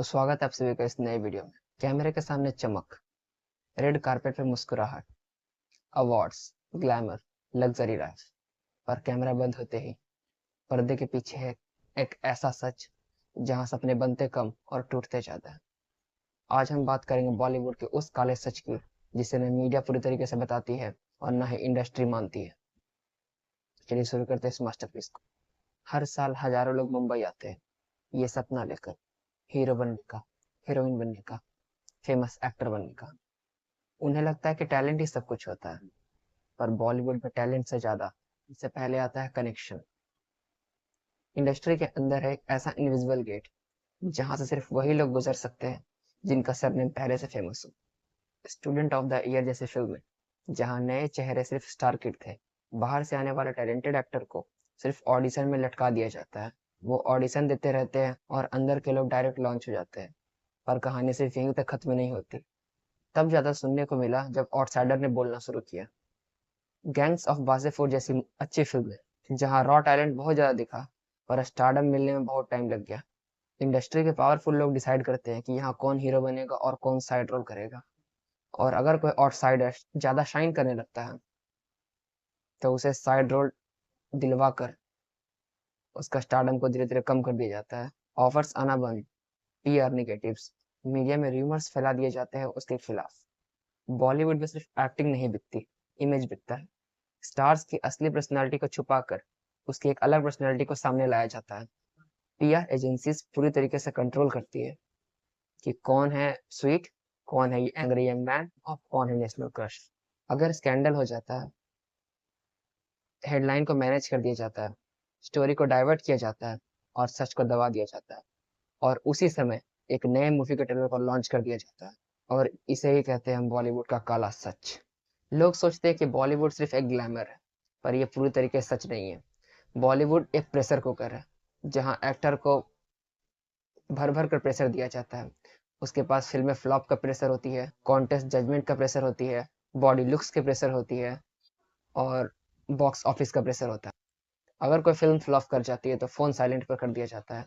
तो स्वागत है आप सभी का इस नए वीडियो में। कैमरे के सामने चमक, रेड कारपेट पर मुस्कुराहट, अवार्ड्स, ग्लैमर, लग्जरी लाइफ। पर कैमरा बंद होते ही पर्दे के पीछे है एक ऐसा सच जहां सपने बनते कम और टूटते ज्यादा है। आज हम बात करेंगे बॉलीवुड के उस काले सच की जिसे न मीडिया पूरी तरीके से बताती है और न ही इंडस्ट्री मानती है। चलिए शुरू करते हैं इस मास्टरपीस को। हर साल हजारों लोग मुंबई आते हैं ये सपना लेकर, हीरो बनने का, हीरोइन बनने का, फेमस एक्टर बनने का। उन्हें लगता है कि टैलेंट ही सब कुछ होता है, पर बॉलीवुड में टैलेंट से ज्यादा इससे पहले आता है कनेक्शन। इंडस्ट्री के अंदर है एक ऐसा इनविजिबल गेट जहां से सिर्फ वही लोग गुजर सकते हैं जिनका सरनेम पहले से फेमस हो। स्टूडेंट ऑफ द ईयर जैसी फिल्म में जहां नए चेहरे सिर्फ स्टार किड थे, बाहर से आने वाले टैलेंटेड एक्टर को सिर्फ ऑडिशन में लटका दिया जाता है। वो ऑडिशन देते रहते हैं और अंदर के लोग डायरेक्ट लॉन्च हो जाते हैं। पर कहानी सिर्फ यहीं तक खत्म नहीं होती। तब ज्यादा सुनने को मिला जब आउटसाइडर ने बोलना शुरू किया। गैंग्स ऑफ वासेपुर जैसी अच्छी फिल्म है जहां रॉ टैलेंट बहुत ज्यादा दिखा पर स्टारडम मिलने में बहुत टाइम लग गया। इंडस्ट्री के पावरफुल लोग डिसाइड करते हैं कि यहाँ कौन हीरो बनेगा और कौन साइड रोल करेगा। और अगर कोई आउटसाइडर ज्यादा शाइन करने लगता है तो उसे साइड रोल दिलवा कर उसका स्टारडम को धीरे धीरे कम कर दिया जाता है। ऑफर्स आना बंद, पीआर नेगेटिव्स, मीडिया में रूमर्स फैला दिए जाते हैं उसके खिलाफ। बॉलीवुड में सिर्फ एक्टिंग नहीं बिकती, इमेज बिकता है। स्टार्स की असली पर्सनालिटी को छुपाकर उसकी एक अलग पर्सनालिटी को सामने लाया जाता है। पीआर एजेंसीज पूरी तरीके से कंट्रोल करती है कि कौन है स्वीट, कौन है एंग्री यंग मैन और कौन है नेशनल क्रश। अगर स्कैंडल हो जाता है, हेडलाइन को मैनेज कर दिया जाता है, स्टोरी को डाइवर्ट किया जाता है और सच को दबा दिया जाता है। और उसी समय एक नए मूवी के ट्रेलर को लॉन्च कर दिया जाता है। और इसे ही कहते हैं हम बॉलीवुड का काला सच। लोग सोचते हैं कि बॉलीवुड सिर्फ एक ग्लैमर है, पर यह पूरी तरीके से सच नहीं है। बॉलीवुड एक प्रेशर कुकर है जहां एक्टर को भर भर कर प्रेशर दिया जाता है। उसके पास फिल्में फ्लॉप का प्रेशर होती है, कॉन्टेस्ट जजमेंट का प्रेशर होती है, बॉडी लुक्स के प्रेशर होती है और बॉक्स ऑफिस का प्रेशर होता है। अगर कोई फिल्म फ्लॉप कर जाती है तो फोन साइलेंट पर कर दिया जाता है।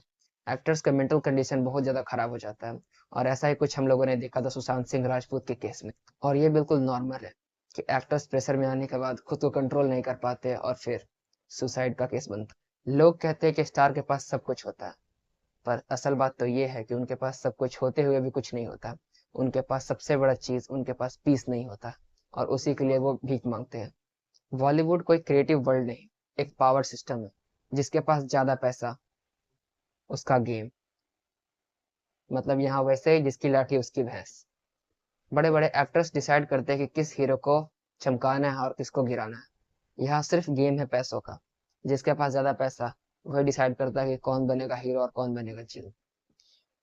एक्टर्स का मेंटल कंडीशन बहुत ज्यादा खराब हो जाता है। और ऐसा ही कुछ हम लोगों ने देखा था सुशांत सिंह राजपूत के केस में। और ये बिल्कुल नॉर्मल है कि एक्टर्स प्रेशर में आने के बाद खुद को कंट्रोल नहीं कर पाते और फिर सुसाइड का केस बनता है। लोग कहते हैं कि स्टार के पास सब कुछ होता है, पर असल बात तो ये है कि उनके पास सब कुछ होते हुए भी कुछ नहीं होता। उनके पास सबसे बड़ा चीज, उनके पास पीस नहीं होता और उसी के लिए वो भीख मांगते हैं। बॉलीवुड कोई क्रिएटिव वर्ल्ड नहीं, एक पावर सिस्टम है। जिसके पास ज्यादा पैसा उसका गेम, मतलब यहाँ वैसे ही जिसकी लाठी उसकी भैंस। बड़े बड़े एक्टर्स डिसाइड करते हैं कि किस हीरो को चमकाना है और किसको गिराना है। यहाँ सिर्फ गेम है पैसों का। जिसके पास ज्यादा पैसा वही डिसाइड करता है कि कौन बनेगा हीरो और कौन बनेगा जिल।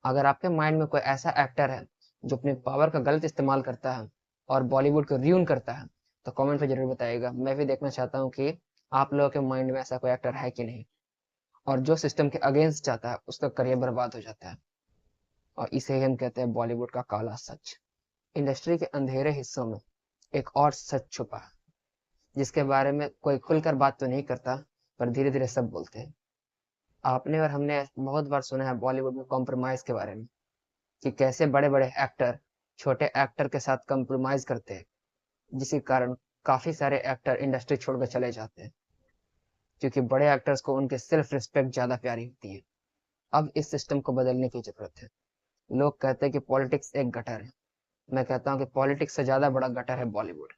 अगर आपके माइंड में कोई ऐसा एक्टर है जो अपने पावर का गलत इस्तेमाल करता है और बॉलीवुड को र्यून करता है तो कमेंट में जरूर बताइएगा। मैं भी देखना चाहता हूँ कि आप लोगों के माइंड में ऐसा कोई एक्टर है कि नहीं। और जो सिस्टम के अगेंस्ट जाता है उसका करियर बर्बाद हो जाता है। और इसे ही हम कहते हैं बॉलीवुड का काला सच। इंडस्ट्री के अंधेरे हिस्सों में एक और सच छुपा है जिसके बारे में कोई खुलकर बात तो नहीं करता, पर धीरे धीरे सब बोलते हैं। आपने और हमने बहुत बार सुना है बॉलीवुड में कॉम्प्रोमाइज के बारे में, कि कैसे बड़े बड़े एक्टर छोटे एक्टर के साथ कॉम्प्रोमाइज करते हैं, जिसके कारण काफी सारे एक्टर इंडस्ट्री छोड़कर चले जाते हैं क्योंकि बड़े एक्टर्स को उनके सेल्फ रिस्पेक्ट ज्यादा प्यारी होती है। अब इस सिस्टम को बदलने की जरूरत है। लोग कहते हैं कि पॉलिटिक्स एक गटर है। मैं कहता हूँ कि पॉलिटिक्स से ज्यादा बड़ा गटर है बॉलीवुड।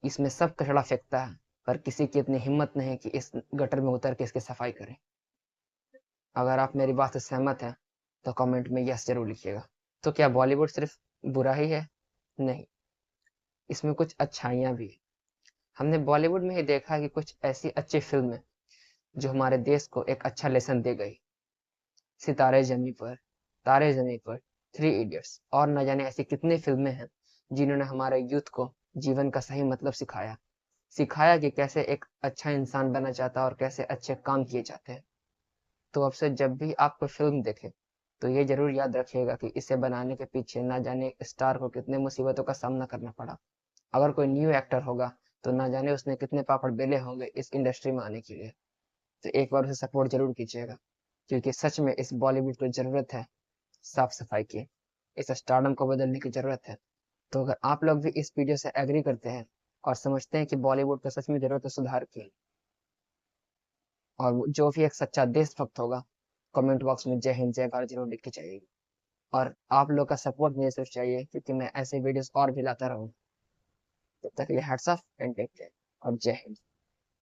इसमें सब कचड़ा फेंकता है, पर किसी की इतनी हिम्मत नहीं कि इस गटर में उतर के इसकी सफाई करे। अगर आप मेरी बात से सहमत हैं तो कमेंट में यस जरूर लिखिएगा। तो क्या बॉलीवुड सिर्फ बुरा ही है? नहीं, इसमें कुछ अच्छाइयाँ भी हैं। हमने बॉलीवुड में ही देखा कि कुछ ऐसी अच्छी फिल्में जो हमारे देश को एक अच्छा लेसन दे गई। सितारे जमी पर, तारे जमी पर, थ्री इडियट्स और न जाने ऐसी कितनी फिल्में हैं जिन्होंने हमारे यूथ को जीवन का सही मतलब सिखाया। सिखाया कि कैसे एक अच्छा इंसान बनना चाहता है और कैसे अच्छे काम किए जाते हैं। तो अब से जब भी आप कोई फिल्म देखें तो ये जरूर याद रखिएगा कि इसे बनाने के पीछे ना जाने स्टार को कितने मुसीबतों का सामना करना पड़ा। अगर कोई न्यू एक्टर होगा तो ना जाने उसने कितने पापड़ बेले होंगे इस इंडस्ट्री में आने के लिए। तो एक बार उसे सपोर्ट जरूर कीजिएगा क्योंकि सच में इस बॉलीवुड को जरूरत है साफ सफाई की। इस स्टारडम को बदलने की जरूरत है। तो अगर आप लोग भी इस वीडियो से एग्री करते हैं और समझते हैं कि बॉलीवुड को सच में जरूरत है सुधार की, और जो भी एक सच्चा देशभक्त होगा, कमेंट बॉक्स में जय हिंद जय भारत जरूर लिख के चाहिए। और आप लोग का सपोर्ट मुझे सिर्फ चाहिए, क्योंकि मैं ऐसे वीडियोस और भी लाता रहूँ। तब तक के लिए hats off and take care और जय हिंद।